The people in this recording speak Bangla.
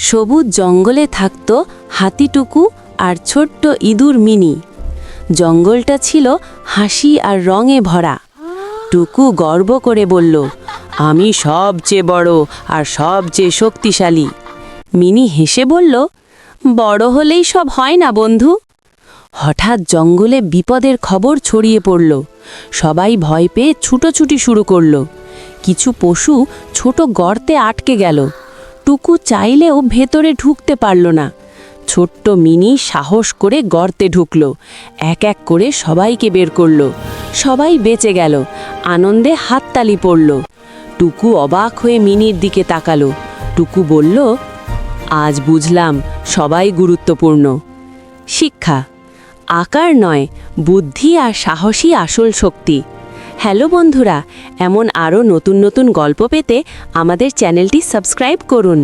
সবুজ জঙ্গলে থাকত হাতিটুকু আর ছোট্ট ইঁদুর মিনি। জঙ্গলটা ছিল হাসি আর রঙে ভরা। টুকু গর্ব করে বলল, আমি সবচেয়ে বড় আর সবচেয়ে শক্তিশালী। মিনি হেসে বলল, বড় হলেই সব হয় না বন্ধু। হঠাৎ জঙ্গলে বিপদের খবর ছড়িয়ে পড়ল। সবাই ভয় পেয়ে ছুটোছুটি শুরু করল। কিছু পশু ছোট গর্তে আটকে গেল। টুকু চাইলেও ভেতরে ঢুকতে পারল না। ছোট্ট মিনি সাহস করে গর্তে ঢুকল। এক এক করে সবাইকে বের করল। সবাই বেঁচে গেল। আনন্দে হাততালি পড়ল। টুকু অবাক হয়ে মিনির দিকে তাকালো। টুকু বলল, আজ বুঝলাম সবাই গুরুত্বপূর্ণ। শিক্ষা: আকার নয়, বুদ্ধি আর সাহসী আসল শক্তি। হ্যালো বন্ধুরা, এমন আরও নতুন নতুন গল্প পেতে আমাদের চ্যানেলটি সাবস্ক্রাইব করুন।